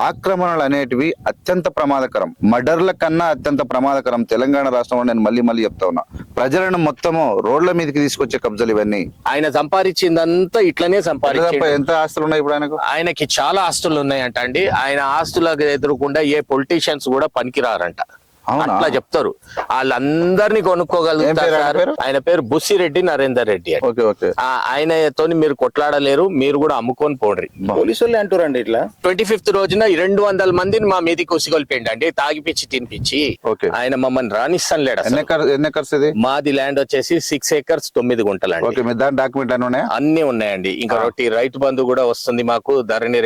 ఆక్రమణలు అనేటివి అత్యంత ప్రమాదకరం, మర్డర్ల కన్నా అత్యంత ప్రమాదకరం. తెలంగాణ రాష్ట్రంలో నేను మళ్ళీ చెప్తా ఉన్నా, ప్రజలను మొత్తము రోడ్ల మీదకి తీసుకొచ్చే కబ్జాలు ఇవన్నీ. ఆయన సంపాదించిందంతా ఇట్లనే సంపాదించారు. ఎంత ఆస్తులు ఉన్నాయి ఇప్పుడు ఆయనకి చాలా ఆస్తులు ఉన్నాయంట అండి. ఆయన ఆస్తులకు ఎదురుకుండా ఏ పొలిటీషియన్స్ కూడా పనికిరారంట, అట్లా చెప్తారు. వాళ్ళందరినీ కొనుక్కోగలుగుతారు. ఆయన పేరు బుస్సిరెడ్డి నరేందర్ రెడ్డి. ఆయనతో మీరు కొట్లాడలేరు, మీరు కూడా అమ్ముకొని పోండ్రి. పోలీసులు అంటారండి ఇట్లా. 25th రోజున 200 మందిని మా మీదికి ఉసిగొల్పిండి అండి, తాగిపిచ్చి తినిపించి. ఆయన మమ్మల్ని రానిస్తాను లేడు. మాది ల్యాండ్ వచ్చేసి 6 acres 9 గుంటలు అండి. అన్ని ఉన్నాయండి. ఇంకా రైతు బంధు కూడా వస్తుంది మాకు, ధరణి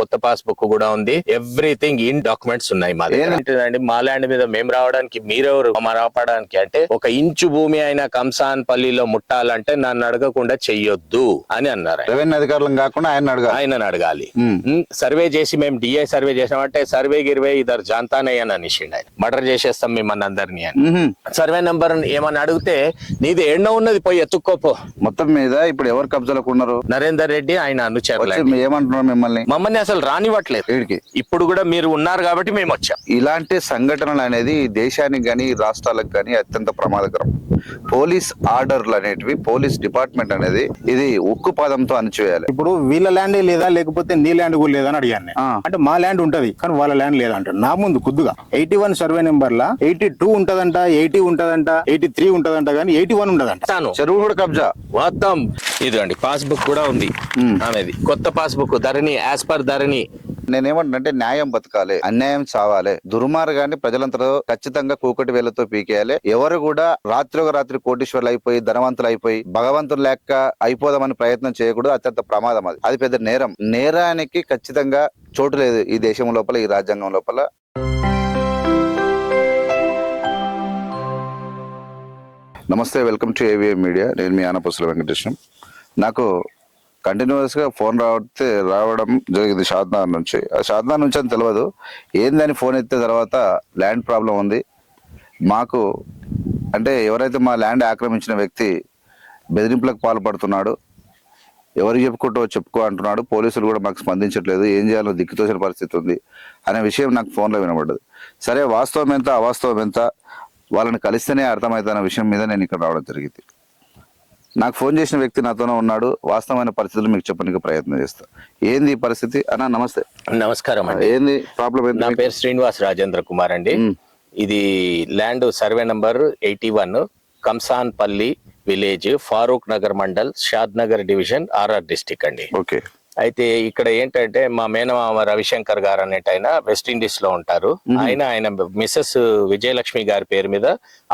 కొత్త పాస్బుక్ కూడా ఉంది. ఎవ్రీథింగ్ ఇన్ డాక్యుమెంట్స్ ఉన్నాయి మాది. మా ల్యాండ్ మీద మేము రావడానికి మీరెవరు రావడానికి అంటే, 1 ఇంచు భూమి అయినా కంసాన్ పల్లిలో ముట్టాలంటే నన్ను అడగకుండా చెయ్యొద్దు అని అన్నారు. రెవెన్యూ అధికారులను కాకుండా ఆయన అడగాలి. సర్వే చేసి మేము డిఐ సర్వే చేసామంటే సర్వే గిర్వే ఇద్దరు జాంతానే అని అనిసిండు ఆయన. మర్డర్ చేసేస్తాం మిమ్మల్ని అందరినీ అని. సర్వే నెంబర్ ఏమని అడిగితే నీది ఎన్నో ఉన్నది పోయి ఎత్తుక్కోపో. మొత్తం మీద ఇప్పుడు ఎవరు కబ్జాలకు ఉన్నారు? నరేందర్ రెడ్డి ఆయన అనుచరులు. ఏమంటున్నారు మమ్మల్ని అసలు రానివ్వట్లేదు. ఇప్పుడు కూడా మీరు ఉన్నారు కాబట్టి మేము వచ్చాం. ఇలాంటి సంఘటనలు అనేది దేశానికి గాని రాష్ట్రాలకు గాని అత్యంత ప్రమాదకరం. పోలీస్ ఆర్డర్లు అనేటివి, పోలీస్ డిపార్ట్మెంట్ అనేది ఇది ఉక్కు పాదంతో అణచివేయాలి. ఇప్పుడు వీళ్ళ ల్యాండ్ లేదా, లేకపోతే నీ ల్యాండ్ కూడా లేదని అడిగాను. అంటే మా ల్యాండ్ ఉంటది కానీ వాళ్ళ ల్యాండ్ లేదంటారు. నా ముందు కొద్దిగా 81 సర్వే నెంబర్ లా 82 ఉంటదంట, 80 ఉంటదంట, 83 ఉంటదంట, కానీ 81 ఉండదంట. చెరువు కూడా కబ్జా మొత్తం. ఇదండి పాస్బుక్ కూడా ఉంది అనేది, కొత్త పాస్బుక్, ధరణి, యాజ్ పర్ ధరణి. నేనేమంటే న్యాయం బతకాలి, అన్యాయం చావాలి. దుర్మార్గాన్ని ప్రజలంతా ఖచ్చితంగా కూకటి వేలతో పీకేయాలి. ఎవరు కూడా రాత్రి కోటీశ్వర్లు అయిపోయి, ధనవంతులు అయిపోయి, భగవంతులు లెక్క అయిపోదామని ప్రయత్నం చేయకూడదు. అత్యంత ప్రమాదం. అది పెద్ద నేరం. నేరానికి ఖచ్చితంగా చోటు లేదు ఈ దేశం లోపల, ఈ రాజ్యాంగం లోపల. నమస్తే, వెల్కమ్ టు ఏవిఎం మీడియా. నేను మీ ఆనపసుల వెంకటేశం. నాకు కంటిన్యూస్ గా ఫోన్ రావడం జరిగింది షాద్నగర్ నుంచి. షాద్నగర్ నుంచి అని తెలియదు, ఏందని ఫోన్ ఎత్తే తర్వాత ల్యాండ్ ప్రాబ్లం ఉంది మాకు అంటే, ఎవరైతే మా ల్యాండ్ ఆక్రమించిన వ్యక్తి బెదిరింపులకు పాల్పడుతున్నాడు, ఎవరు చెప్పుకో అంటున్నాడు. పోలీసులు కూడా మాకు స్పందించట్లేదు, ఏం చేయాలో దిక్కుతోచిన పరిస్థితి ఉంది అనే విషయం నాకు ఫోన్లో వినబడ్డది. సరే, వాస్తవం ఎంత అవాస్తవం ఎంత వాళ్ళని కలిస్తేనే అర్థమవుతున్న విషయం మీద నేను ఇక్కడ రావడం జరిగింది. నాకు ఫోన్ చేసిన వ్యక్తి నాతోనే ఉన్నాడు. వాస్తవమైన పరిస్థితులు మీకు చెప్పడానికి ప్రయత్నం చేస్తా. ఏంది ఈ పరిస్థితి అన్న? నమస్తే. నమస్కారం అండి. ఏంది ప్రాబ్లం? నా పేరు శ్రీనివాస్ రాజేంద్ర కుమార్ అండి. ఇది ల్యాండ్ సర్వే నంబర్ 81, కంసాన్ పల్లి విలేజ్, ఫారూక్ నగర్ మండల్, షాద్ నగర్ డివిజన్, ఆర్ఆర్ డిస్టిక్ అండి. ఓకే. అయితే ఇక్కడ ఏంటంటే, మా మేనమామ రవిశంకర్ గారు అనేట ఆయన వెస్ట్ ఇండీస్ లో ఉంటారు. ఆయన మిసెస్ విజయలక్ష్మి గారి పేరు మీద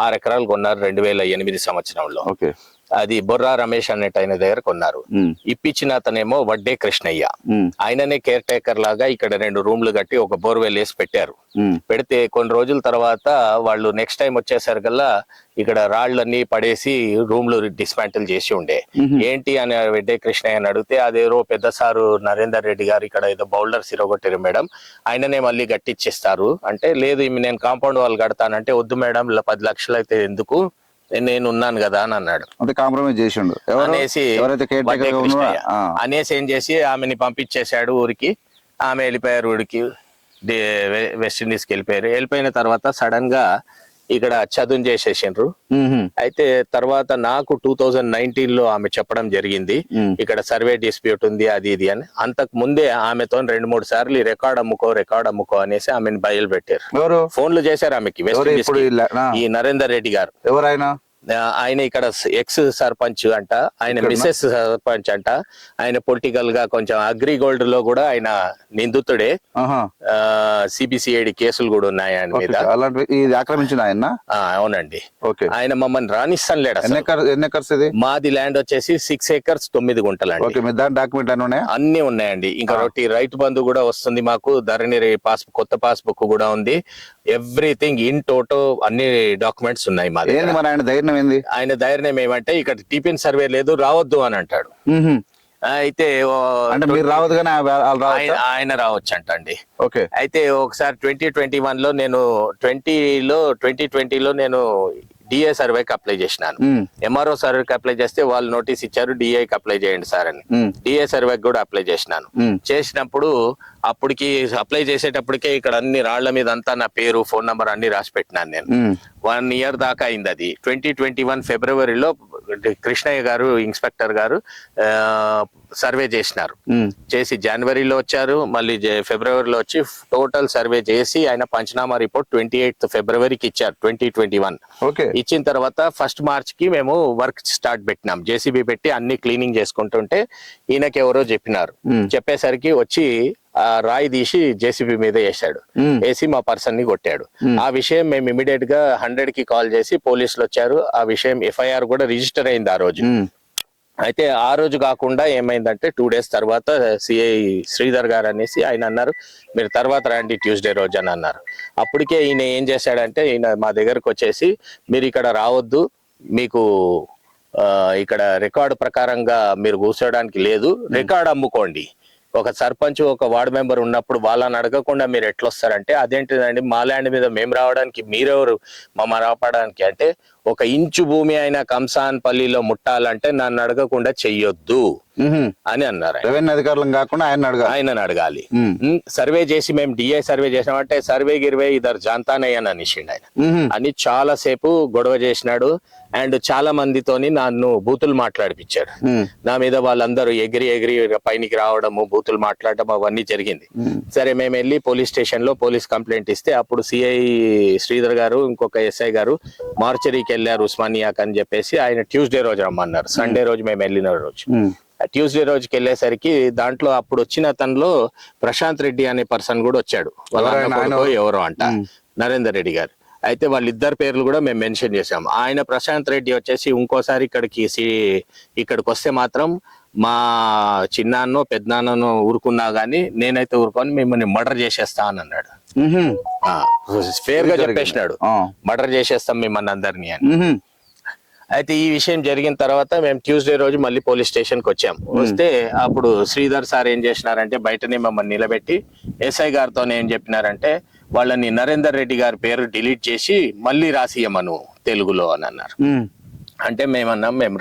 6 ఎకరాలు కొన్నారు 2008 సంవత్సరంలో. అది బొర్రా రమేష్ అనేట ఆయన దగ్గర కొన్నారు. ఇప్పించిన అతనేమో వడ్డే కృష్ణయ్య. ఆయననే కేర్ టేకర్ లాగా ఇక్కడ 2 రూమ్లు కట్టి ఒక బోర్వెల్ వేసి పెట్టారు. పెడితే కొన్ని రోజుల తర్వాత వాళ్ళు నెక్స్ట్ టైం వచ్చేసరికల్లా ఇక్కడ రాళ్లన్నీ పడేసి రూమ్లు డిస్మాంటిల్ చేసి ఉండే. ఏంటి అని వడ్డే కృష్ణయ్య అని అడిగితే, అదేదో పెద్ద సారు నరేందర్ రెడ్డి గారు ఇక్కడ ఏదో బౌల్డర్స్ ఇరగొట్టారు మేడం, ఆయననే మళ్ళీ గట్టిచ్చేస్తారు అంటే, లేదు నేను కాంపౌండ్ వాళ్ళు కడతానంటే, వద్దు మేడం 10 లక్షలు అయితే ఎందుకు, నేను ఉన్నాను కదా అని అన్నాడు. కాంప్రమైజ్ చేసిండు అనేసి ఏం చేసి ఆమెని పంపించేశాడు ఊరికి. ఆమె వెళ్ళిపోయారు ఊరికి, వెస్ట్ ఇండీస్కి వెళ్ళిపోయారు. వెళ్ళిపోయిన తర్వాత సడన్ గా ఇక్కడ చదువు చేసేసిండ్రు. అయితే తర్వాత నాకు 2019 లో ఆమె చెప్పడం జరిగింది, ఇక్కడ సర్వే డిస్ప్యూట్ ఉంది అది ఇది అని. అంతకు ముందే ఆమెతో 2-3 సార్లు రికార్డ్ అమ్ముకో అనేసి ఆమెను బయలు పెట్టారు. ఫోన్లు చేశారు ఆమెకి. వెస్ట్ ఇండీస్ ఈ నరేందర్ రెడ్డి గారు. ఎవరైనా ఆయన ఇక్కడ ఎక్స్ సర్పంచ్ అంట, ఆయన మిసెస్ సర్పంచ్ అంట. ఆయన పొలిటికల్ గా కొంచెం అగ్రిగోల్డ్ లో కూడా ఆయన నిందితుడే. సిబిసిఐడి కేసులు కూడా ఉన్నాయి ఆయన మీద. అవునండి. ఆయన మమ్మల్ని రానిస్తాను లేడు. మాది ల్యాండ్ వచ్చేసి 6 acres 9 గుంటలు అండి. అన్ని ఉన్నాయండి. ఇంకా రైతు బంధు కూడా వస్తుంది మాకు, ధరణి కొత్త పాస్బుక్ కూడా ఉంది. ఎవ్రీథింగ్ ఇన్ టోటో అన్ని డాక్యుమెంట్స్ ఉన్నాయి మాది. ఆయన ధైర్యం ఏమంటే, ఇక్కడ టిపిన్ సర్వే లేదు, రావద్దు అని అంటాడు. అయితే ఆయన రావచ్చు అంటండి. అయితే ఒకసారి 2021 లో నేను 2020లో నేను డిఏ సర్వేకి అప్లై చేసినాను. ఎంఆర్ఓ సర్వేకి అప్లై చేస్తే వాళ్ళు నోటీస్ ఇచ్చారు డిఏకి అప్లై చేయండి సార్ అని. డిఏ సర్వేకి కూడా అప్లై చేసినాను. చేసినప్పుడు అప్పటికి అప్లై చేసేటప్పటికే ఇక్కడ అన్ని రాళ్ల మీద అంతా నా పేరు, ఫోన్ నంబర్ అన్ని రాసి పెట్టినాను నేను. 1 year దాకా అయింది అది. 2021 ఫిబ్రవరిలో కృష్ణయ్య గారు, ఇన్స్పెక్టర్ గారు సర్వే చేసినారు. చేసి జనవరిలో వచ్చారు, మళ్ళీ ఫిబ్రవరిలో వచ్చి టోటల్ సర్వే చేసి ఆయన పంచనామా రిపోర్ట్ 28th ఫిబ్రవరికి ఇచ్చారు 2021. ఇచ్చిన తర్వాత 1st March కి మేము వర్క్ స్టార్ట్ పెట్టినాం. జేసీబీ పెట్టి అన్ని క్లీనింగ్ చేసుకుంటుంటే ఈయనకి ఎవరో చెప్పినారు. చెప్పేసరికి వచ్చి ఆ రాయి తీసి జేసీబీ మీద వేసాడు. వేసి మా పర్సన్ ని కొట్టాడు. ఆ విషయం మేము ఇమీడియట్ గా 100 కి కాల్ చేసి పోలీసులు వచ్చారు. ఆ విషయం FIR కూడా రిజిస్టర్ అయింది ఆ రోజు. అయితే ఆ రోజు కాకుండా ఏమైందంటే 2 days తర్వాత సిఐ శ్రీధర్ గారు అనేసి ఆయన అన్నారు, మీరు తర్వాత రండి ట్యూస్డే రోజు అని అన్నారు. అప్పటికే ఈయన ఏం చేశాడంటే, ఈయన మా దగ్గరకు వచ్చేసి మీరు ఇక్కడ రావద్దు, మీకు ఇక్కడ రికార్డు ప్రకారంగా మీరు కూర్చోడానికి లేదు, రికార్డు అమ్ముకోండి. ఒక సర్పంచ్, ఒక వార్డు మెంబర్ ఉన్నప్పుడు వాళ్ళని అడగకుండా మీరు ఎట్లా వస్తారంటే, అదేంటిదండి మా ల్యాండ్ మీద మేము రావడానికి మీరెవరు మమ్మల్ని రాపడానికి అంటే, 1 ఇంచు భూమి అయినా కంసాన్పల్లిలో ముట్టాలంటే నన్ను అడగకుండా చెయ్యొద్దు అని అన్నారు. రెవెన్యూ అధికారులను కాకుండా ఆయనను అడగాలి. సర్వే చేసి మేము డిఐ సర్వే చేసినామంటే సర్వే గిర్వే ఇద్దరు జాంతానయ్య అని అనేసిండు ఆయన. అని చాలా సేపు గొడవ చేసినాడు. అండ్ చాలా మందితోని నన్ను బూతులు మాట్లాడిపించాడు. నా మీద వాళ్ళందరూ ఎగిరి పైనికి రావడము, బూతులు మాట్లాడడం అవన్నీ జరిగింది. సరే మేము వెళ్ళి పోలీస్ స్టేషన్ లో పోలీస్ కంప్లైంట్ ఇస్తే అప్పుడు సిఐ శ్రీధర్ గారు, ఇంకొక SI గారు మార్చరీకి వెళ్ళారు ఉస్మానియాకి అని చెప్పేసి ఆయన ట్యూస్డే రోజు రమ్మన్నారు. సండే రోజు మేము వెళ్ళిన రోజు. ట్యూస్డే రోజుకి వెళ్ళేసరికి దాంట్లో అప్పుడు వచ్చిన తనలో ప్రశాంత్ రెడ్డి అనే పర్సన్ కూడా వచ్చాడు. ఎవరో అంట నరేందర్ రెడ్డి గారు. అయితే వాళ్ళిద్దరు పేర్లు కూడా మేము మెన్షన్ చేసాము. ఆయన ప్రశాంత్ రెడ్డి వచ్చేసి ఇంకోసారి ఇక్కడికి వస్తే మాత్రం మా చిన్నాన్నో పెద్దనాన్నో ఊరుకున్నా గానీ నేనైతే ఊరుకొని మిమ్మల్ని మర్డర్ చేసేస్తా అని అన్నాడు. ఫేర్ గా చెప్పేసినాడు, మర్డర్ చేసేస్తాం మిమ్మల్ని అందరినీ అని. అయితే ఈ విషయం జరిగిన తర్వాత మేము ట్యూస్డే రోజు మళ్ళీ పోలీస్ స్టేషన్ కి వచ్చాం. వస్తే అప్పుడు శ్రీధర్ సార్ ఏం చేసినారంటే, బయటనే మమ్మల్ని నిలబెట్టి SI గారితో ఏం చెప్పినారంటే, వాళ్ళని నరేందర్ రెడ్డి గారి పేరు డిలీట్ చేసి మళ్ళీ రాసియమను తెలుగులో అని అన్నారు. అంటే మేమన్నాం, మేము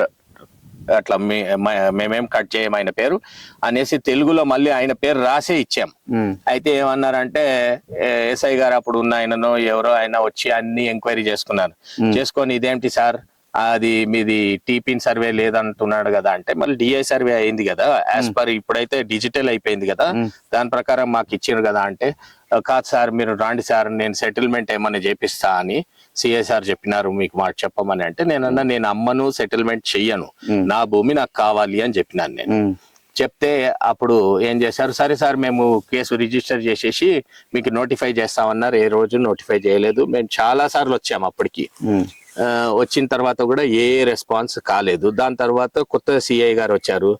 అట్లా మేమేం కట్ చేయం ఆయన పేరు అనేసి తెలుగులో మళ్ళీ ఆయన పేరు రాసే ఇచ్చాం. అయితే ఏమన్నారంటే, SI గారు అప్పుడు ఉన్న ఆయననో ఎవరో ఆయన వచ్చి అన్ని ఎంక్వైరీ చేసుకున్నారు. చేసుకొని ఇదేంటి సార్, అది మీది టీపిన్ సర్వే లేదంటున్నాడు కదా అంటే, మళ్ళీ డిఐ సర్వే అయింది కదా, యాజ్ పర్ ఇప్పుడైతే డిజిటల్ అయిపోయింది కదా, దాని ప్రకారం మాకు ఇచ్చారు కదా అంటే, కాదు సార్ మీరు రాండి సార్ నేను సెటిల్మెంట్ ఏమన్నా చేపిస్తా అని సిఐ సార్ చెప్పినారు మీకు మాట చెప్పమని అంటే, నేనన్నా నేను అమ్మను సెటిల్మెంట్ చెయ్యను, నా భూమి నాకు కావాలి అని చెప్పినాను నేను. చెప్తే అప్పుడు ఏం చేశారు, సరే సార్ మేము కేసు రిజిస్టర్ చేసేసి మీకు నోటిఫై చేస్తామన్నారు. ఏ రోజు నోటిఫై చేయలేదు. మేము చాలా సార్లు వచ్చాము అప్పటికి. వచ్చిన తర్వాత కూడా ఏ రెస్పాన్స్ కాలేదు. దాని తర్వాత కొత్త సిఐ గారు వచ్చారు.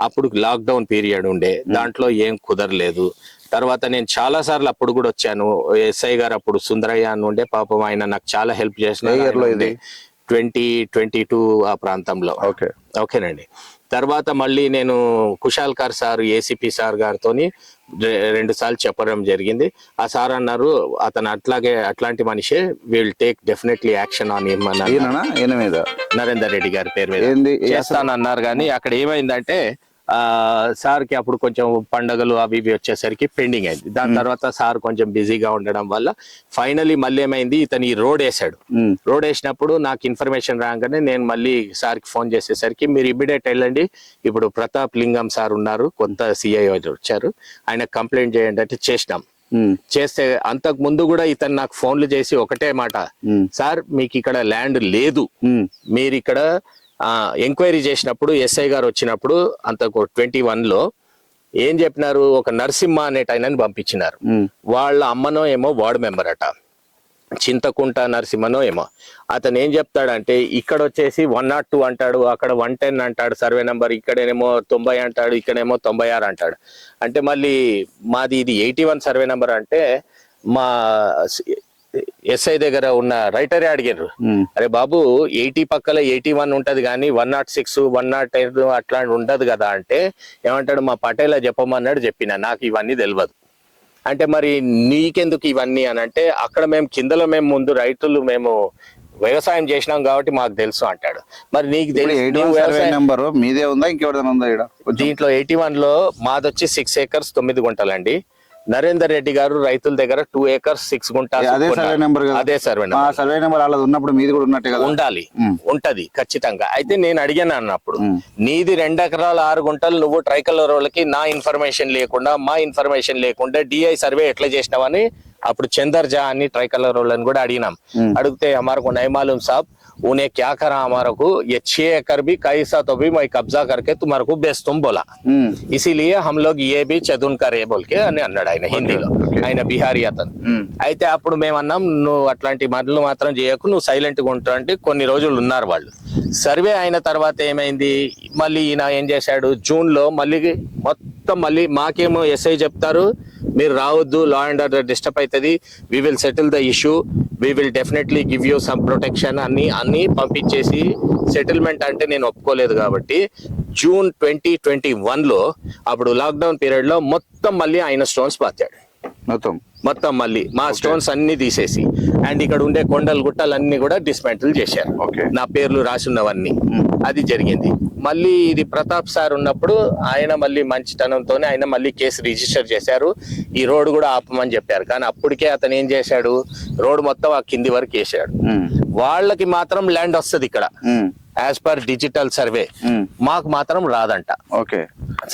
అప్పుడు లాక్డౌన్ పీరియడ్ ఉండే, దాంట్లో ఏం కుదరలేదు. తర్వాత నేను చాలా సార్లు అప్పుడు కూడా వచ్చాను. SI గారు అప్పుడు సుందరయ్య అని ఉండే, పాపం ఆయన నాకు చాలా హెల్ప్ చేసిన 2022 ఆ ప్రాంతంలో. ఓకేనండి. తర్వాత మళ్ళీ నేను కుశాల్ కార్ సార్, ACP సార్ గారితో 2 సార్లు చెప్పడం జరిగింది. ఆ సార్ అన్నారు, అతను అట్లాంటి మనిషే, will take definitely action on him అన్నారు. నరేందర్ రెడ్డి గారి పేరు మీద చేస్తానన్నారు. కానీ అక్కడ ఏమైందంటే, సార్ కి అప్పుడు కొంచెం పండగలు అవి ఇవి వచ్చేసరికి పెండింగ్ అయింది. దాని తర్వాత సార్ కొంచెం బిజీగా ఉండడం వల్ల ఫైనలీ మళ్ళీ ఏమైంది, ఇతను ఈ రోడ్ వేసాడు. రోడ్ వేసినప్పుడు నాకు ఇన్ఫర్మేషన్ రాగానే నేను మళ్ళీ సార్ కి ఫోన్ చేసేసరికి, మీరు ఇమ్మీడియట్ వెళ్ళండి, ఇప్పుడు ప్రతాప్ లింగం సార్ ఉన్నారు, కొత్త CI వచ్చారు, ఆయన కంప్లైంట్ చేయండి అంటే చేసినాం. చేస్తే అంతకు ముందు కూడా ఇతను నాకు ఫోన్లు చేసి ఒకటే మాట, సార్ మీకు ఇక్కడ ల్యాండ్ లేదు, మీరు ఇక్కడ ఎంక్వైరీ చేసినప్పుడు SI గారు వచ్చినప్పుడు అంతకు 21లో ఏం చెప్పినారు, ఒక నరసింహ అనేట ఆయనని పంపించినారు. వాళ్ళ అమ్మనో ఏమో వార్డు మెంబర్ అట, చింతకుంట నరసింహనో ఏమో. అతను ఏం చెప్తాడంటే, ఇక్కడ వచ్చేసి 102 అంటాడు, అక్కడ 110 అంటాడు సర్వే నెంబర్, ఇక్కడేమో 90 అంటాడు, ఇక్కడేమో 96 అంటాడు. అంటే మళ్ళీ మాది ఇది 81 సర్వే నెంబర్ అంటే, మా SI దగ్గర ఉన్న రైటరే అడిగారు, అరే బాబు 80 పక్కల 81 ఉంటది కానీ 106 108 అట్లా ఉండదు కదా అంటే, ఏమంటాడు, మా పటేలా చెప్పమన్నాడు, చెప్పిన నాకు ఇవన్నీ తెలియదు. అంటే మరి నీకెందుకు ఇవన్నీ అని అంటే, అక్కడ మేము కిందలో మేము ముందు రైతులు మేము వ్యవసాయం చేసినాం కాబట్టి మాకు తెలుసు అంటాడు. మరి నీకు ఇప్పుడు తెలుసు 81 సర్వే నెంబర్ మీదే ఉందా ఇంకెవరిదైనా ఉందా ఇక్కడ? దీంట్లో 81 లో మాదొచ్చి 6 acres 9 గుంటలండి. నరేందర్ రెడ్డి గారు రైతుల దగ్గర 2 acres 6 గుంటలు అదే సర్వే నెంబర్ కదా? అదే సర్వే ఆ నెంబర్ సర్వే నెంబర్ అలా ఉన్నప్పుడు మీది కూడా ఉన్నట్టే కదా? ఉండాలి, ఉంటది ఖచ్చితంగా. అయితే నేను అడిగాను అన్నప్పుడు, నీది 2 ఎకరాల 6 గుంటలు నువ్వు ట్రైకలర్ వాళ్ళకి నా ఇన్ఫర్మేషన్ లేకుండా మా ఇన్ఫర్మేషన్ లేకుండా డిఐ సర్వే ఎట్లా చేసినావని అప్పుడు చందర్ జా అని ట్రైకలర్ వాళ్ళని కూడా అడిగినాం. అడిగితే हमारे को नहीं मालूम साहब, उन्हें क्या करा हमारे को, ये 6 एकड़ भी कैसा तो भी मैं कब्जा करके तुम्हारे को बेच तुम बोला, इसीलिए हम लोग ये भी चदुन करे बोल के అని అన్నాడు ఆయన హిందీలో. ఆయన బిహారీ అతను. అయితే అప్పుడు మేము అన్నాం, నువ్వు అట్లాంటి మాటలు మాత్రం చేయకు, నువ్వు సైలెంట్ గా ఉంటా అంటే కొన్ని రోజులు ఉన్నారు వాళ్ళు. సర్వే అయిన తర్వాత ఏమైంది, మళ్ళీ ఈయన ఏం చేశాడు, జూన్ లో మళ్ళీ మొత్తం మళ్ళీ మాకేమో ఎస్ఐ చెప్తారు, మీరు రావద్దు, లా అండ్ ఆర్డర్ డిస్టర్బ్ అవుతుంది, we will settle the issue, we will definitely give you some protection అన్ని పంపించేసి సెటిల్మెంట్ అంటే నేను ఒప్పుకోలేదు కాబట్టి జూన్ 2021 లో అప్పుడు లాక్డౌన్ పీరియడ్ లో మొత్తం మళ్ళీ ఆయన స్టోన్స్ పాతాడు. మొత్తం మళ్ళీ మా స్టోన్స్ అన్ని తీసేసి అండ్ ఇక్కడ ఉండే కొండలు గుట్టలు అన్ని కూడా డిస్మాంటిల్ చేశారు. నా పేర్లు రాసున్నవన్నీ. అది జరిగింది. మళ్ళీ ఇది ప్రతాప్ సార్ ఉన్నప్పుడు ఆయన మళ్ళీ మంచితనంతోనే ఆయన మళ్ళీ కేసు రిజిస్టర్ చేశారు. ఈ రోడ్డు కూడా ఆపమని చెప్పారు. కానీ అప్పటికే అతను ఏం చేశాడు, రోడ్డు మొత్తం ఆ కింది వరకు వేసాడు. వాళ్ళకి మాత్రం ల్యాండ్ వస్తుంది ఇక్కడ యాజ్ పర్ డిజిటల్ సర్వే, మాకు మాత్రం రాదంట.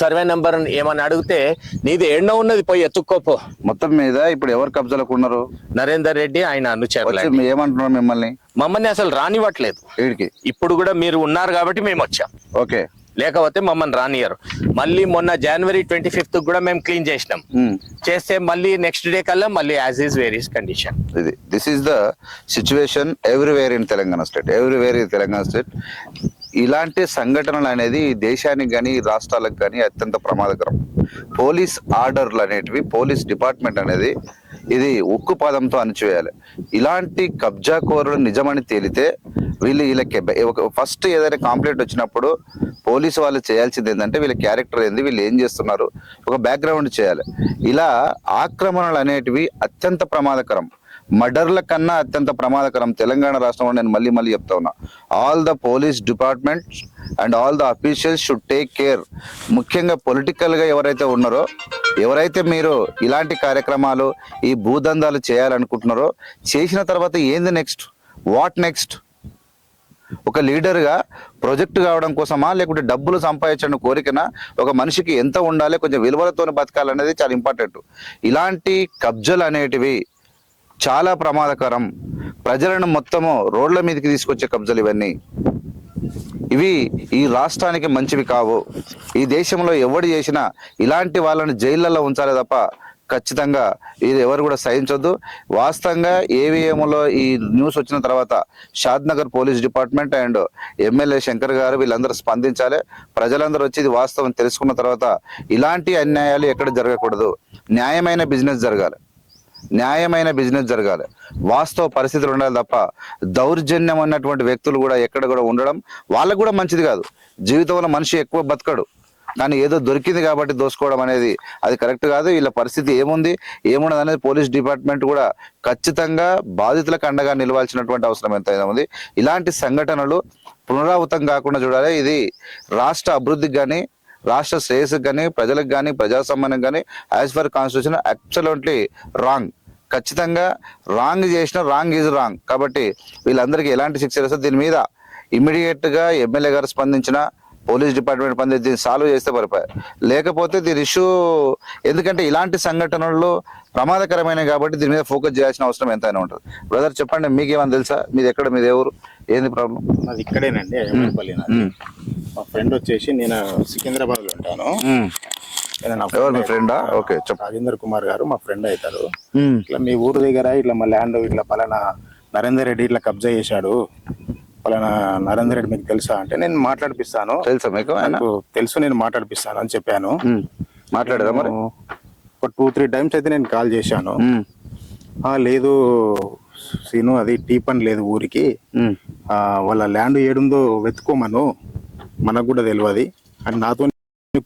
సర్వే నెంబర్ ఏమని అడిగితే నీది ఎన్నో ఉన్నది పోయి ఎత్తుక్కోపో. మొత్తం మీద ఇప్పుడు ఎవరు కబ్జాలకు ఉన్నారు? నరేందర్ రెడ్డి ఆయన అనుచరులు. ఏమంటున్నారు మమ్మల్ని అసలు రానివ్వట్లేదు. ఇప్పుడు కూడా మీరు ఉన్నారు కాబట్టి మేము వచ్చాం, లేకపోతే మమ్మల్ని రానియరు. మళ్ళీ మొన్న January 25th కూడా మేము క్లీన్ చేసినాం. చేస్తే మళ్ళీ నెక్స్ట్ డే కల్లా మళ్ళీ as is various condition. This is the situation everywhere in Telangana state. ఇలాంటి సంఘటనలు అనేది ఈ దేశానికి కానీ రాష్ట్రాలకు కానీ అత్యంత ప్రమాదకరం. పోలీస్ ఆర్డర్లు అనేటివి, పోలీస్ డిపార్ట్మెంట్ అనేది ఇది ఉక్కు పాదంతో అణిచివేయాలి. ఇలాంటి కబ్జా కోరులు నిజమని తేలితే వీళ్ళకి ఫస్ట్ ఏదైనా కంప్లైంట్ వచ్చినప్పుడు పోలీసు వాళ్ళు చేయాల్సింది ఏంటంటే వీళ్ళ క్యారెక్టర్ ఏంది, వీళ్ళు ఏం చేస్తున్నారు, ఒక బ్యాక్గ్రౌండ్ చేయాలి. ఇలా ఆక్రమణలు అనేటివి అత్యంత ప్రమాదకరం. మర్డర్ల కన్నా అత్యంత ప్రమాదకరం. తెలంగాణ రాష్ట్రంలో నేను మళ్ళీ చెప్తా ఉన్నా, all the police department and all the officials should take care. ముఖ్యంగా పొలిటికల్ గా ఎవరైతే ఉన్నారో, ఎవరైతే మీరు ఇలాంటి కార్యక్రమాలు ఈ భూదందాలు చేయాలనుకుంటున్నారో, చేసిన తర్వాత ఏంది నెక్స్ట్, వాట్ నెక్స్ట్? ఒక లీడర్గా ప్రొజెక్ట్ కావడం కోసమా, లేకుంటే డబ్బులు సంపాదించడం కోరికనా? ఒక మనిషికి ఎంత ఉండాలి, కొంచెం విలువలతో బతకాలనేది చాలా ఇంపార్టెంట్. ఇలాంటి కబ్జాలు అనేటివి చాలా ప్రమాదకరం. ప్రజలను మొత్తము రోడ్ల మీదకి తీసుకొచ్చే కబ్జాలు ఇవి ఈ రాష్ట్రానికి మంచివి కావు. ఈ దేశంలో ఎవడు చేసినా ఇలాంటి వాళ్ళని జైళ్ళల్లో ఉంచాలి తప్ప ఖచ్చితంగా ఇది ఎవరు కూడా సహించొద్దు. వాస్తవంగా ఏవిఎంలో ఈ న్యూస్ వచ్చిన తర్వాత Shadnagar police department and MLA Shankar గారు వీళ్ళందరూ స్పందించాలి. ప్రజలందరూ వచ్చి ఇది వాస్తవం తెలుసుకున్న తర్వాత ఇలాంటి అన్యాయాలు ఎక్కడ జరగకూడదు. న్యాయమైన బిజినెస్ జరగాలి. వాస్తవ పరిస్థితులు ఉండాలి తప్ప దౌర్జన్యం ఉన్నటువంటి వ్యక్తులు కూడా ఎక్కడ కూడా ఉండడం వాళ్ళకు కూడా మంచిది కాదు. జీవితంలో మనిషి ఎక్కువ బతకడు, కానీ ఏదో దొరికింది కాబట్టి దోసుకోవడం అనేది అది కరెక్ట్ కాదు. వీళ్ళ పరిస్థితి ఏమున్నది అనేది పోలీస్ డిపార్ట్మెంట్ కూడా ఖచ్చితంగా బాధితులకు అండగా నిలవాల్సినటువంటి అవసరం ఎంతైనా ఉంది. ఇలాంటి సంఘటనలు పునరావృతం కాకుండా చూడాలి. ఇది రాష్ట్ర అభివృద్ధికి కానీ, రాష్ట్ర శ్రేయస్సుకి కానీ, ప్రజలకు కానీ, ప్రజాస్వామ్యానికి కానీ as per constitution absolutely wrong. ఖచ్చితంగా రాంగ్ చేసిన రాంగ్ ఈజ్ రాంగ్. కాబట్టి వీళ్ళందరికీ ఎలాంటి శిక్ష వేస్తే దీని మీద ఇమ్మీడియట్ గా ఎమ్మెల్యే గారు స్పందించిన, పోలీస్ డిపార్ట్మెంట్ స్పందించి దీన్ని సాల్వ్ చేస్తే పడిపోయి, లేకపోతే దీని ఇష్యూ ఎందుకంటే ఇలాంటి సంఘటనలు ప్రమాదకరమైనవి కాబట్టి దీని మీద ఫోకస్ చేయాల్సిన అవసరం ఎంతైనా ఉంటుంది. బ్రదర్ చెప్పండి, మీకేమైనా తెలుసా? మీది ఎక్కడ, మీది ఎవరు, ఏంది ప్రాబ్లం? అది ఇక్కడేనండి, మా ఫ్రెండ్ వచ్చేసి నేను సికింద్రాబాద్ లో ఉంటాను. ఎవరు మీ ఫ్రెండా? ఓకే, రాజేంద్ర కుమార్ గారు మా ఫ్రెండ్ అవుతారు. ఇట్లా మీ ఊరు దగ్గర ఇట్లా మా ల్యాండ్ ఇట్లా పలానా నరేందర్ రెడ్డి ఇట్లా కబ్జా చేశాడు, పలానా నరేందర్ రెడ్డి మీకు తెలుసా అంటే, నేను మాట్లాడిపిస్తాను. తెలుసా మీకు? తెలుసు, నేను మాట్లాడిపిస్తాను అని చెప్పాను. మాట్లాడారా మరి? ఒక 2-3 టైమ్స్ అయితే నేను కాల్ చేశాను. లేదు సీను, అది టీ పని లేదు ఊరికి, వాళ్ళ ల్యాండ్ ఏడుందో వెతుకోమను, మనకు కూడా తెలియదు అని నాతో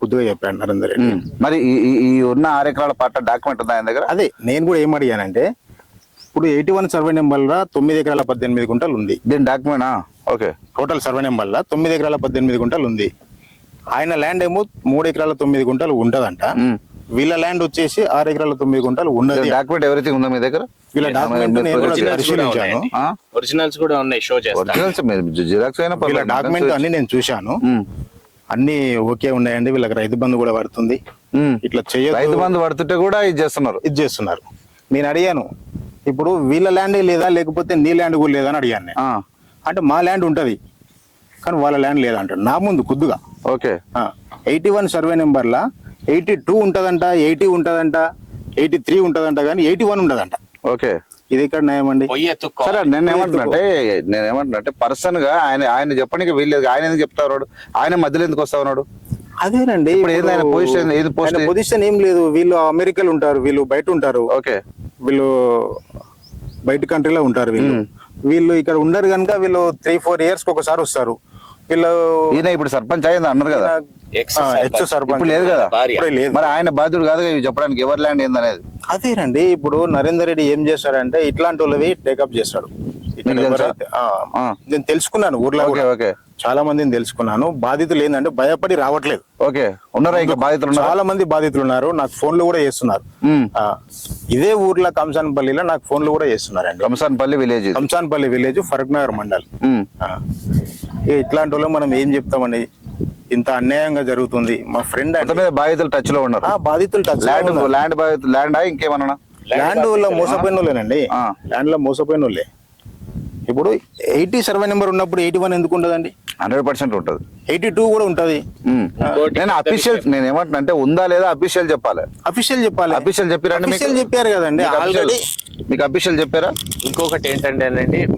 కొద్దిగా చెప్పాడు నరేందర్ రెడ్డి. మరి ఈ ఉన్న 6 ఎకరాల పట్ట డాక్యుమెంట్ ఉందా ఆయన దగ్గర? అదే నేను కూడా ఏం అడిగానంటే, ఇప్పుడు 81 సర్వే నెంబర్లో 9 ఎకరాల 18 గుంటలు ఉంది. దీని డాక్యుమెంట్ ఓకే. టోటల్ సర్వే నెంబర్లో 9 ఎకరాల 18 గుంటలు ఉంది. ఆయన ల్యాండ్ ఏమో 3 ఎకరాల 9 గుంటలు ఉంటదంట. వీళ్ళ ల్యాండ్ వచ్చేసి 6 ఎకరాల 9 గుంటలు ఉన్నది. డాక్యుమెంట్ ఎవరైథింగ్ ఉందా మీ దగ్గర? వీళ్ళ డాక్యుమెంట్ నేను కూడా పరిశీలించాను. ఒరిజినల్స్ కూడా ఉన్నాయి, షో చేస్తాను. జిరాక్స్ అయినా వీళ్ళ డాక్యుమెంట్ అన్ని నేను చూశాను, అన్ని ఓకే ఉన్నాయండి. వీళ్ళకి రైతు బంధు కూడా పడుతుంది. ఇట్లా చేయొద్దు, రైతు బంధు పడుతుంటే కూడా ఇది చేస్తున్నారు. నేను అడిగాను, ఇప్పుడు వీళ్ళ ల్యాండ్ లేదా లేకపోతే నీ ల్యాండ్ కూడా లేదా అని అడిగాను నేను. అంటే మా ల్యాండ్ ఉంటది కానీ వాళ్ళ ల్యాండ్ లేదంటాడు నా ముందు కుద్దుగా. ఓకే. 81 సర్వే నెంబర్లా 82 ఉంటదంట, 80 ఉంటదంట, 83 ఉంటదంట, కానీ 81 ఉండదంట. ఓకే. ఇది ఇక్కడ న్యాయమండి. సరే, నేనేమంటున్నాంటే పర్సన్ గా ఆయన చెప్పడానికి వీల్లేదు. ఆయన ఎందుకు చెప్తా ఉన్నాడు? ఆయన మధ్యలో ఎందుకు వస్తా ఉన్నాడు? అదేనండి, పొజిషన్ ఏం లేదు. వీళ్ళు అమెరికాలో ఉంటారు, వీళ్ళు బయట ఉంటారు. ఓకే. వీళ్ళు బయట కంట్రీలో ఉంటారు. వీళ్ళు ఇక్కడ ఉండరు కనుక వీళ్ళు 3-4 ఇయర్స్ ఒకసారి వస్తారు. వీళ్ళు ఈయన ఇప్పుడు సర్పంచ్ అయ్యింది అన్నారు కదా, ఎక్స్ సర్పంచ్ ఇప్పుడు లేదు కదా. లేదు. మరి ఆయన బాధ్యుడు కాదు ఇవి చెప్పడానికి ఎవరి ల్యాండ్ ఏందనేది. అదేనండి, ఇప్పుడు నరేందర్ రెడ్డి ఏం చేస్తాడంటే ఇట్లాంటి వాళ్ళవి టేకప్ చేస్తాడు. నేను తెలుసుకున్నాను ఊర్లో, చాలా మందిని తెలుసుకున్నాను. బాధితులు ఏంటంటే భయపడి రావట్లేదు. ఓకే. ఉన్నారా ఇంకా బాధితులు? చాలా మంది బాధితులు ఉన్నారు. నాకు ఫోన్లు కూడా చేస్తున్నారు. ఇదే ఊర్లో కంసాన్పల్లిలో నాకు ఫోన్లు కూడా చేస్తున్నారండి. కంసాన్పల్లి విలేజ్ ఫరూక్ నగర్ మండల్. ఇట్లాంటి వాళ్ళు మనం ఏం చెప్తామండి? ఇంత అన్యాయంగా జరుగుతుంది. మా ఫ్రెండ్ బాధితులు టచ్ లో ఉన్నారు. బాధితులు టచ్ ల్యాండ్ ఇంకేమన్నా ల్యాండ్ వల్ల మోసపోయిన వాళ్ళేనండి. ల్యాండ్ లో మోసపోయిన వాళ్ళే. ఇప్పుడు 80 సర్వే నెంబర్ ఉన్నప్పుడు 81 ఎందుకు ఉండదండి? 100% ఉంటుంది. 82 కూడా ఉంటది. నేను ఏమంటున్నా అంటే ఉందా లేదా అఫీషియల్ చెప్పాలి. అఫీషియల్ చెప్పారు కదండి ఆల్రెడీ. మీకు అఫీషియల్ చెప్పారా? ఇంకొకటి ఏంటంటే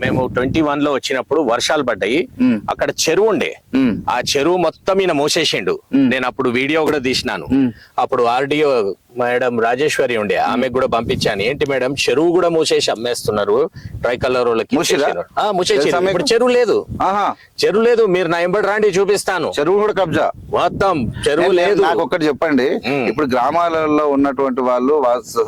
మేము 21 లో వచ్చినప్పుడు వర్షాలు పడ్డాయి. అక్కడ చెరువు ఉండే, ఆ చెరువు మొత్తం ఈయన మూసేసిండు. నేను అప్పుడు వీడియో కూడా తీసినాను. అప్పుడు ఆర్డిఓ మేడం రాజేశ్వరి ఉండే, ఆమెకు కూడా పంపించాను. ఏంటి మేడం, చెరువు కూడా మూసేసి అమ్మేస్తున్నారు ట్రై కలర్ వాళ్ళకి. మూసేసి ఇప్పుడు చెరువు లేదు. మీరు నా ఎంబడి రాండి, చూపిస్తాను. చెరువు కూడా కబ్జా మొత్తం చెరువు లేదు. నాకు ఒక్కటి చెప్పండి, ఇప్పుడు గ్రామాలలో ఉన్నటువంటి వాళ్ళు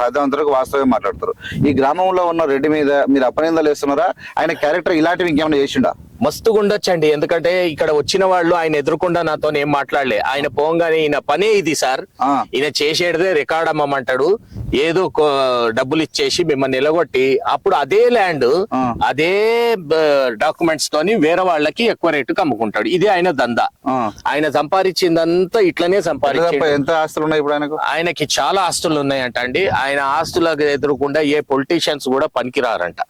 సాధ్యమంతరకు వాస్తవం మాట్లాడతారు. ఈ గ్రామంలో ఉన్న రెడ్డి మీద మీరు అపనిందలు వేస్తున్నారా? ఆయన క్యారెక్టర్ ఇలాంటివి ఇంకేమైనా చేసిండా? మస్తుగా ఉండొచ్చండి. ఎందుకంటే ఇక్కడ వచ్చిన వాళ్ళు ఆయన ఎదురుకుండా నాతో ఏం మాట్లాడలే. ఆయన పోగానే ఈయన పనే ఇది సార్, ఈయన చేసేదే రికార్డ్ అమ్మమంటాడు. ఏదో డబ్బులు ఇచ్చేసి మిమ్మల్ని నిలగొట్టి అప్పుడు అదే ల్యాండ్ అదే డాక్యుమెంట్స్ తోని వేరే వాళ్ళకి ఎక్కువ రేటుకి అమ్ముకుంటాడు. ఇది ఆయన దందా. ఆయన సంపాదించిందంతా ఇట్లనే సంపాదించాడు. ఎంత ఆస్తులు ఉన్నాయి ఇప్పుడు ఆయనకు? ఆయనకి చాలా ఆస్తులు ఉన్నాయంట అండి. ఆయన ఆస్తులకు ఎదురుకుండా ఏ పొలిటీషియన్స్ కూడా పనికిరారంట,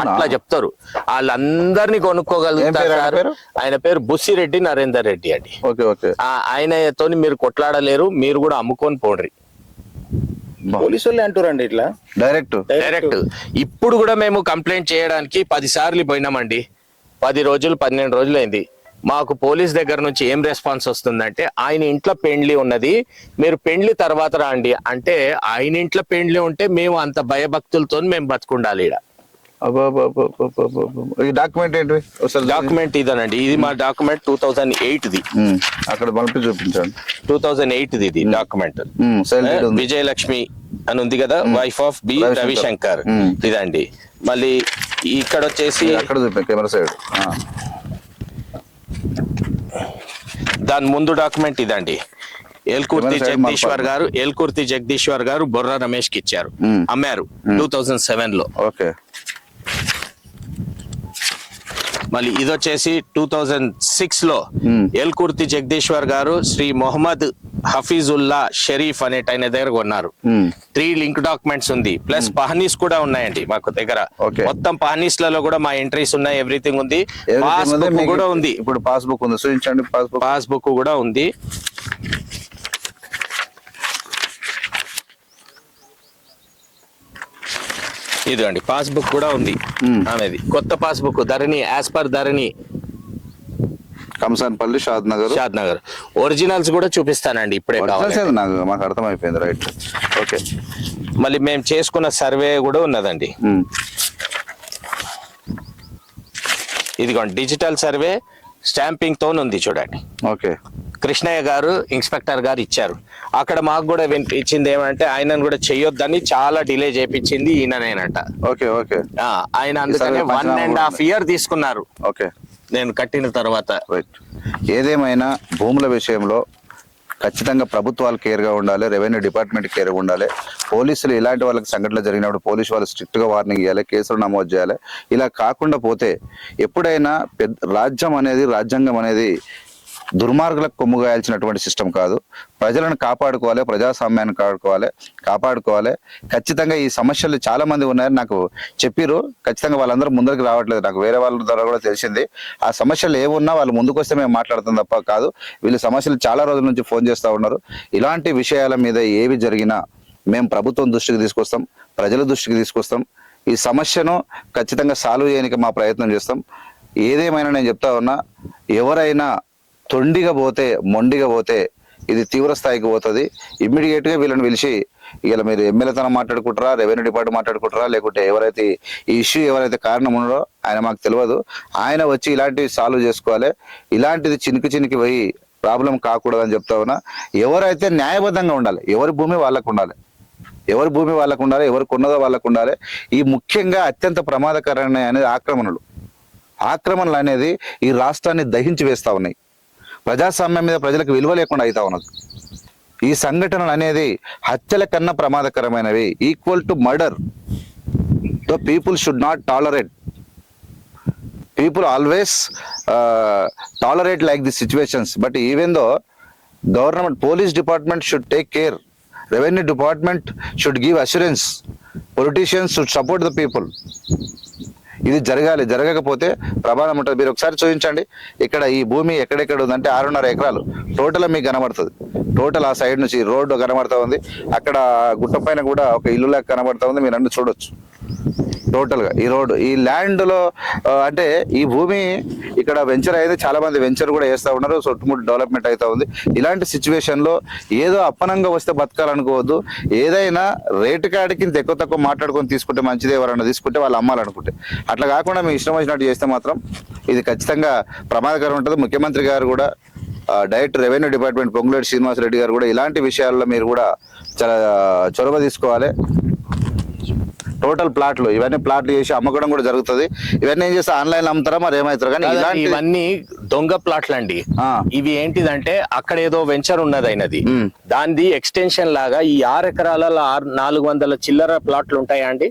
అట్లా చెప్తారు. వాళ్ళందరినీ కొనుక్కోగలుగుతారు. ఆయన పేరు బుస్సిరెడ్డి నరేందర్ రెడ్డి అండి. ఆయనతో మీరు కొట్లాడలేరు, మీరు కూడా అమ్ముకొని పోండ్రి. పోలీసులు అంటారండి ఇట్లా డైరెక్ట్. ఇప్పుడు కూడా మేము కంప్లైంట్ చేయడానికి 10 సార్లు పోయినామండి. 10 రోజులు 12 రోజులు అయింది. మాకు పోలీస్ దగ్గర నుంచి ఏం రెస్పాన్స్ వస్తుందంటే, ఆయన ఇంట్లో పెండ్లి ఉన్నది, మీరు పెండ్లి తర్వాత రండి అంటే, ఆయన ఇంట్లో పెండ్లి ఉంటే మేము అంత భయభక్తులతో మేము బతుకుండాలి. డాక్యుమెంట్ ఏంటి? డాక్యుమెంట్ ఇదేనండి. ఇది మా డాక్యుమెంట్ 2008ది. అక్కడ పంపి చూపించండి. 2008ది ఇది డాక్యుమెంట్. విజయలక్ష్మి అని ఉంది కదా, వైఫ్ ఆఫ్ బి రవిశంకర్. ఇదండి. మళ్ళీ ఇక్కడ వచ్చేసి అక్కడ చూపి కెమెరా సైడ్. దాని ముందు డాక్యుమెంట్ ఇదండి. ఎల్కుర్తి జగదీశ్వర్ గారు బొర్రా రమేష్ కి ఇచ్చారు, అమ్మారు 2007 లో. ఓకే. మళ్ళీ ఇది వచ్చేసి 2006 లో ఎల్కుర్తి జగదీశ్వర్ గారు శ్రీ మొహమ్మద్ హఫీజుల్లా షరీఫ్ అనేటైన దగ్గర కొన్నారు. 3 లింక్ డాక్యుమెంట్స్ ఉంది, ప్లస్ పహనీస్ కూడా ఉన్నాయండి మాకు దగ్గర. మొత్తం పహనీస్ లలో కూడా మా ఎంట్రీస్ ఉన్నాయి, ఎవ్రీథింగ్ ఉంది. పాస్బుక్ కూడా ఉంది. ఇప్పుడు పాస్బుక్ ఉంది, చూపించండి. పాస్బుక్ కూడా ఉంది. ఇదండి పాస్బుక్ కూడా ఉంది ఆమెది, కొత్త పాస్బుక్. ధరణి, యాజ్ పర్ ధరణి, కంసాన్పల్లి, షాద్ నగర్. ఒరిజినల్స్ కూడా చూపిస్తానండి ఇప్పుడే. మాకు అర్థమైపోయింది. రైట్. ఓకే. మళ్ళీ మేము చేసుకున్న సర్వే కూడా ఉన్నదండి. ఇదిగోండి డిజిటల్ సర్వే, స్టాంపింగ్ తో ఉంది చూడండి. ఓకే. కృష్ణయ్య గారు ఇన్స్పెక్టర్ గారు ఇచ్చారు. అక్కడ మాకు కూడా వినిపించింది ఏమంటే ఆయనను కూడా చెయ్యొద్దని చాలా డిలే చేపించింది ఈయననేనట. ఓకే ఓకే ఆయన అందుకనే 1.5 year తీసుకున్నారు ఓకే నేను కట్టిన తర్వాత. రైట్. ఏదేమైనా భూముల విషయంలో ఖచ్చితంగా ప్రభుత్వాలు కేర్గా ఉండాలి, రెవెన్యూ డిపార్ట్మెంట్ కేర్గా ఉండాలి, పోలీసులు ఇలాంటి వాళ్ళకి సంఘటనలు జరిగినప్పుడు పోలీసు వాళ్ళు స్ట్రిక్ట్గా వార్నింగ్ ఇవ్వాలి, కేసులు నమోదు చేయాలి. ఇలా కాకుండా పోతే ఎప్పుడైనా రాజ్యాంగం అనేది దుర్మార్గులకు కొమ్ముగాయాల్సినటువంటి సిస్టమ్ కాదు. ప్రజలను కాపాడుకోవాలి, ప్రజాస్వామ్యాన్ని కాపాడుకోవాలి. ఖచ్చితంగా ఈ సమస్యలు చాలా మంది ఉన్నాయని నాకు చెప్పిరు. ఖచ్చితంగా వాళ్ళందరూ ముందరికి రావట్లేదు, నాకు వేరే వాళ్ళ ద్వారా కూడా తెలిసింది. ఆ సమస్యలు ఏమున్నా వాళ్ళు ముందుకు వస్తే మేము మాట్లాడుతాం తప్ప కాదు. వీళ్ళు సమస్యలు చాలా రోజుల నుంచి ఫోన్ చేస్తూ ఉన్నారు. ఇలాంటి విషయాల మీద ఏవి జరిగినా మేము ప్రభుత్వం దృష్టికి తీసుకొస్తాం, ప్రజల దృష్టికి తీసుకొస్తాం. ఈ సమస్యను ఖచ్చితంగా సాల్వ్ చేయడానికి మా ప్రయత్నం చేస్తాం. ఏదేమైనా నేను చెప్తా ఉన్నా, ఎవరైనా మొండిగా పోతే ఇది తీవ్ర స్థాయికి పోతుంది. ఇమ్మీడియట్గా వీళ్ళని పిలిచి ఇలా మీరు ఎమ్మెల్యేతనం మాట్లాడుకుంటారా, రెవెన్యూ డిపార్ట్మెంట్ మాట్లాడుకుంటారా, లేకుంటే ఈ ఇష్యూ ఎవరైతే కారణం ఉన్నారో ఆయన మాకు తెలియదు, ఆయన వచ్చి ఇలాంటివి సాల్వ్ చేసుకోవాలి. ఇలాంటిది చినికి పోయి ప్రాబ్లం కాకూడదని చెప్తా ఉన్నా. ఎవరైతే న్యాయబద్ధంగా ఉండాలి, ఎవరి భూమి వాళ్ళకు ఉండాలి, ఎవరికి ఉన్నదో వాళ్ళకు ఉండాలి. ఈ ముఖ్యంగా అత్యంత ప్రమాదకరమైన అనేది ఆక్రమణలు అనేది ఈ రాష్ట్రాన్ని దహించి వేస్తా ఉన్నాయి. ప్రజాస్వామ్యం మీద ప్రజలకు విలువ లేకుండా అవుతా ఉన్నది. ఈ సంఘటనలు అనేది హత్యల కన్నా ప్రమాదకరమైనవి. Equal to murder. The people should not tolerate. People always tolerate like the situations. But even though government, police department should take care. Revenue department should give assurance. Politicians should support the people. ఇది జరగకపోతే ప్రమాదం ఉంటుంది. మీరు ఒకసారి చూపించండి, ఇక్కడ ఈ భూమి ఎక్కడెక్కడ ఉందంటే 6.5 ఎకరాలు టోటల్ మీకు కనబడుతుంది. టోటల్ ఆ సైడ్ నుంచి రోడ్డు కనబడతా ఉంది, అక్కడ గుట్ట పైన కూడా ఒక ఇల్లు లాగా కనబడతా ఉంది. మీరు అన్ని చూడొచ్చు. టోటల్ గా ఈ రోడ్డు, ఈ ల్యాండ్ లో అంటే ఈ భూమి ఇక్కడ వెంచర్ అయితే చాలా మంది వెంచర్ కూడా వేస్తా ఉన్నారు. చుట్టుముట్టు డెవలప్మెంట్ అవుతా ఉంది. ఇలాంటి సిచ్యువేషన్ లో ఏదో అప్పనంగా వస్తే బతకాలనుకోవద్దు. ఏదైనా రేటు కాడికి తక్కువ మాట్లాడుకొని తీసుకుంటే మంచిది. ఎవరైనా తీసుకుంటే వాళ్ళు అమ్మాలనుకుంటే, అట్లా కాకుండా మీ ఇష్టం వచ్చినట్టు చేస్తే మాత్రం ఇది ఖచ్చితంగా ప్రమాదకరం ఉంటుంది. ముఖ్యమంత్రి గారు కూడా direct revenue department Ponguleti Srinivasa Reddy గారు కూడా ఇలాంటి విషయాల్లో మీరు కూడా చాలా చొరవ తీసుకోవాలి. టోటల్ ప్లాట్లు, ఇవన్నీ ప్లాట్లు చేసి అమ్మకడం కూడా జరుగుతుంది. ఇవన్నీ ఏం చేస్తే ఆన్లైన్ అమ్ముతారా మరి ఏమవుతారు, కానీ ఇవన్నీ దొంగ ప్లాట్లు అండి. ఇవి ఏంటిదంటే అక్కడ ఏదో వెంచర్ ఉన్నది అయినది, దానిది ఎక్స్టెన్షన్ లాగా ఈ 6 ఎకరాలలో 400 చిల్లర ప్లాట్లు ఉంటాయా అండి.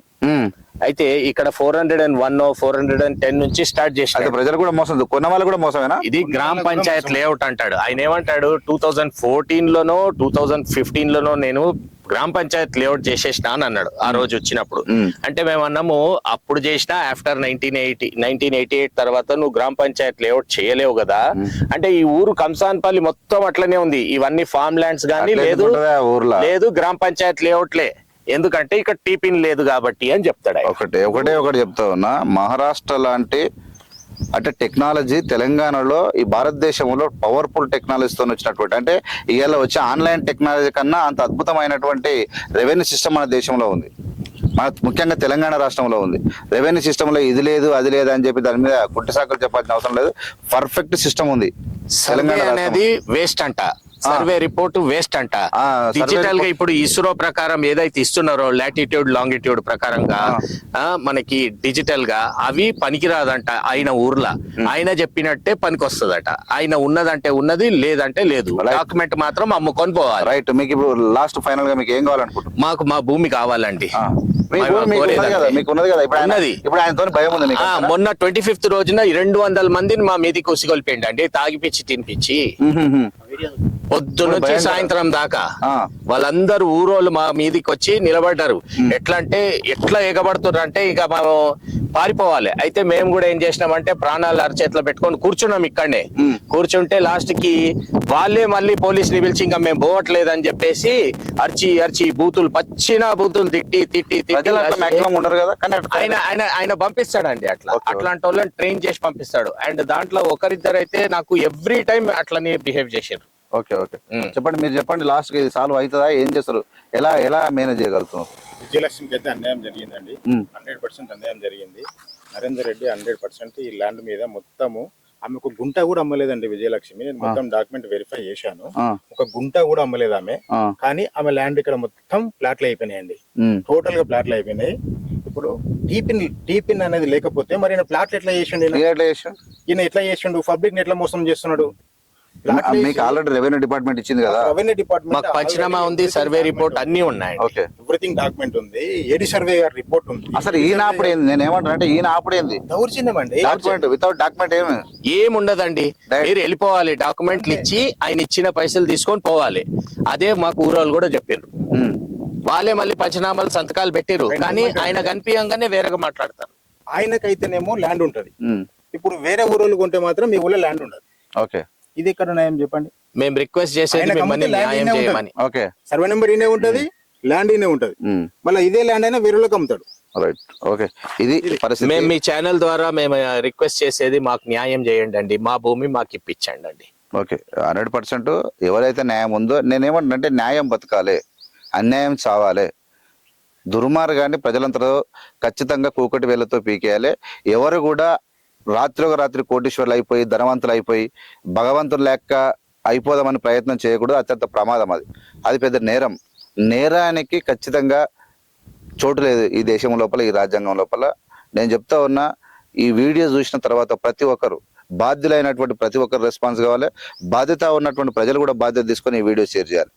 అయితే ఇక్కడ 401 410 నుంచి స్టార్ట్ చేసి ప్రజలు కూడా మోసం, కొన్న వాళ్ళు కూడా మోసమేనా. ఇది గ్రామ పంచాయత్ లేఅవుట్ అంటాడు. ఆయన ఏమంటాడు, 2014లోనో 2015లోనో నేను గ్రామ పంచాయత్ లేఅవుట్ చేసేసిన అని అన్నాడు ఆ రోజు వచ్చినప్పుడు. అంటే మేము అన్నాము అప్పుడు చేసినా ఆఫ్టర్ 1988 తర్వాత నువ్వు గ్రామ పంచాయత్ లేఅవుట్ చేయలేవు కదా. అంటే ఈ ఊరు కంసాన్పల్లి మొత్తం అట్లనే ఉంది. ఇవన్నీ ఫార్మ్ ల్యాండ్స్ గానీ లేదు గ్రామ పంచాయత్ లేఅవుట్లే, ఎందుకంటే ఇక్కడ టీపిన్ లేదు కాబట్టి అని చెప్తాడు. ఒకటి చెప్తా ఉన్నా, మహారాష్ట్ర లాంటి అంటే టెక్నాలజీ తెలంగాణలో ఈ భారతదేశంలో పవర్ఫుల్ టెక్నాలజీతో వచ్చినటువంటి, అంటే ఇవాళ వచ్చే ఆన్లైన్ టెక్నాలజీ కన్నా అంత అద్భుతమైనటువంటి రెవెన్యూ సిస్టమ్ మన దేశంలో ఉంది. ముఖ్యంగా తెలంగాణ రాష్ట్రంలో ఉంది. రెవెన్యూ సిస్టమ్ లో ఇది లేదు అది లేదు అని చెప్పి దాని మీద గుట్టసాకులు చెప్పాల్సిన అవసరం లేదు. పర్ఫెక్ట్ సిస్టమ్ ఉంది. తెలంగాణ అనేది వేస్ట్ అంట, సర్వే రిపోర్ట్ వేస్ట్ అంట. డిజిటల్ గా ఇప్పుడు ఇస్రో ప్రకారం ఏదైతే ఇస్తున్నారో లాటిట్యూడ్ లాంగిట్యూడ్ ప్రకారంగా మనకి డిజిటల్ గా అవి పనికిరాదంట. ఆయన ఊర్లో ఆయన చెప్పినట్టే పనికి వస్తుందట. ఆయన ఉన్నదంటే ఉన్నది, లేదంటే లేదు. డాక్యుమెంట్ మాత్రం అమ్ముకొని పోవాలి. రైట్. మీకు ఇప్పుడు లాస్ట్ ఫైనల్ గా మీకు ఏం కావాలనుకుంటున్నారు? మాకు మా భూమి కావాలండి. మొన్న 25th రోజున 200 మందిని మా మీదికి ఉసిగొల్పిండి అండి, తాగిపిచ్చి తినిపించి పొద్దు నుంచి సాయంత్రం దాకా. వాళ్ళందరూ ఊరోళ్ళు మా మీదికి వచ్చి నిలబడ్డారు. ఎట్లా ఎగబడుతున్నారు అంటే ఇక మనం పారిపోవాలి. అయితే మేము కూడా ఏం చేసినామంటే ప్రాణాలు అరచేతిలో పెట్టుకొని కూర్చున్నాం. ఇక్కడనే కూర్చుంటే లాస్ట్ కి వాళ్ళే మళ్ళీ పోలీసుని పిలిచి ఇంకా మేము పోవట్లేదు అని చెప్పేసి అరిచి బూతులు బూతులు తిట్టి ఆయన పంపిస్తాడండి. అట్లాంటి వాళ్ళని ట్రైన్ చేసి పంపిస్తాడు. అండ్ దాంట్లో ఒకరిద్దరు అయితే నాకు ఎవ్రీ టైం అట్లనే బిహేవ్ చేశారు. ఓకే చెప్పండి, మీరు చెప్పండి లాస్ట్ కి సాల్వ్ అవుతుందా, ఏం చేస్తారు, ఎలా మేనేజ్ చేయగలుగుతున్నారు? విజయలక్ష్మికి అయితే అన్యాయం జరిగిందండి. 100% అన్యాయం జరిగింది. నరేందర్ రెడ్డి 100% ఈ ల్యాండ్ మీద మొత్తము ఆమె ఒక గుంట కూడా అమ్మలేదండి విజయలక్ష్మి. నేను మొత్తం డాక్యుమెంట్ వెరిఫై చేశాను. ఆ, ఒక గుంట కూడా అమ్మలేదు ఆమె. ఆ, కానీ ఆమె ల్యాండ్ ఇక్కడ మొత్తం ప్లాట్లు అయిపోయినాయండి. ఉమ్. టోటల్ గా ప్లాట్లు అయిపోయినాయి. ఇప్పుడు టీపిన్ అనేది లేకపోతే మరి ఈయన ప్లాట్లు ఎట్లా చేసిండు? మీరు ఎట్లా చేశారు? ఈయన ఎట్లా చేసిండు? పబ్లిక్ ని ఎట్లా మోసం చేస్తున్నాడు? మీకు ఆల్రెడీ రెవెన్యూ డిపార్ట్మెంట్ ఇచ్చింది కదా. రెవెన్యూ డిపార్ట్మెంట్ మాకు పంచనామా ఉంది, సర్వే రిపోర్ట్ అన్ని ఉన్నాయి. ఓకే, ఎవ్రీథింగ్ డాక్యుమెంట్ ఉంది. ఏడి సర్వే గారి రిపోర్ట్ ఉంది. అసలు ఈయన ఆపుడేంది? నేను ఏమంటాను అంటే ఈయన ఆపుడేంది? దౌర్జన్యం అండి. డాక్యుమెంట్ వితౌట్ డాక్యుమెంట్ ఏమి? ఏముండదండి, మీరు వెళ్ళిపోవాలి, డాక్యుమెంట్లు ఇచ్చి ఆయన ఇచ్చిన పైసలు తీసుకొని పోవాలి. అదే మాకు ఊరోళ్ళు కూడా చెప్పారు. ఉమ్. వాళ్ళే మళ్ళీ పంచనామాలు సంతకాలు పెట్టిరు, కానీ ఆయన కనిపించగానే వేరేగా మాట్లాడతారు. ఆయనకైతేనేమో ల్యాండ్ ఉంటది. ఉమ్. ఇప్పుడు వేరే ఊరోళ్ళు కొంటే మాత్రం మీ ఊళ్ళో ల్యాండ్ ఉండదు. ఓకే, ఇది ఎక్కడ న్యాయం చెప్పండి? మేము రిక్వెస్ట్ చేసేది ఆయనకు మిమ్మల్ని అమ్మితే న్యాయం ల్యాండ్ చేయమని. ఓకే. సర్వే నెంబర్ ఈయనే ఉంటది, ల్యాండ్ ఈయనే ఉంటది. ఉమ్. మళ్ళీ ఇదే ల్యాండ్ అయినా వేరే వాళ్ళకి అమ్ముతాడు. రైట్. ఓకే, ఇది పరిస్థితి. మేము మీ ఛానల్ ద్వారా మేము రిక్వెస్ట్ చేసేది మాకు న్యాయం చేయండి అండి, మా భూమి మాకు ఇప్పించండి అండి. ఓకే, 100% ఎవరైతే న్యాయం ఉందో, నేనేమంటే న్యాయం బతకాలి, అన్యాయం చావాలి. దుర్మార్గాన్ని ప్రజలంతా ఖచ్చితంగా కూకటి వేలతో పీకేయాలి. ఎవరు కూడా రాత్రి కోటీశ్వర్లు అయిపోయి ధనవంతులు అయిపోయి భగవంతులు లెక్క అయిపోదామని ప్రయత్నం చేయకూడదు. అత్యంత ప్రమాదం అది. అది పెద్ద నేరం. నేరానికి ఖచ్చితంగా చోటు లేదు ఈ దేశం లోపల, ఈ రాజ్యాంగం లోపల. నేను చెప్తా ఉన్నా, ఈ వీడియో చూసిన తర్వాత ప్రతి ఒక్కరు బాధ్యులైనటువంటి ప్రతి ఒక్కరు రెస్పాన్స్ కావాలి. బాధ్యత ఉన్నటువంటి ప్రజలు కూడా బాధ్యత తీసుకొని ఈ వీడియో షేర్ చేయాలి.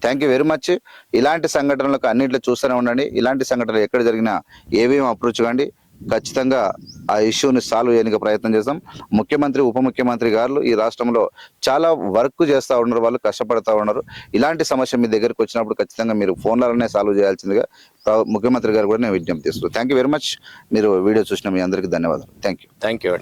Thank you very much. ఇలాంటి సంఘటనలకు అన్నింటిలో చూస్తూనే ఉండండి. ఇలాంటి సంఘటనలు ఎక్కడ జరిగినా ఏవేమి అప్రోచ్ కాండి, ఖచ్చితంగా ఆ ఇష్యూని సాల్వ్ చేయడానికి ప్రయత్నం చేస్తాం. ముఖ్యమంత్రి, ఉప ముఖ్యమంత్రి గారు ఈ రాష్ట్రంలో చాలా వర్క్ చేస్తూ ఉన్నారు, వాళ్ళు కష్టపడతా ఉన్నారు. ఇలాంటి సమస్య మీ దగ్గరికి వచ్చినప్పుడు ఖచ్చితంగా మీరు ఫోన్లలోనే సాల్వ్ చేయాల్సిందిగా ముఖ్యమంత్రి గారు కూడా నేను విజ్ఞప్తి చేస్తున్నాను. Thank you very much. మీరు వీడియో చూసిన మీ అందరికీ ధన్యవాదాలు. Thank you. Thank you.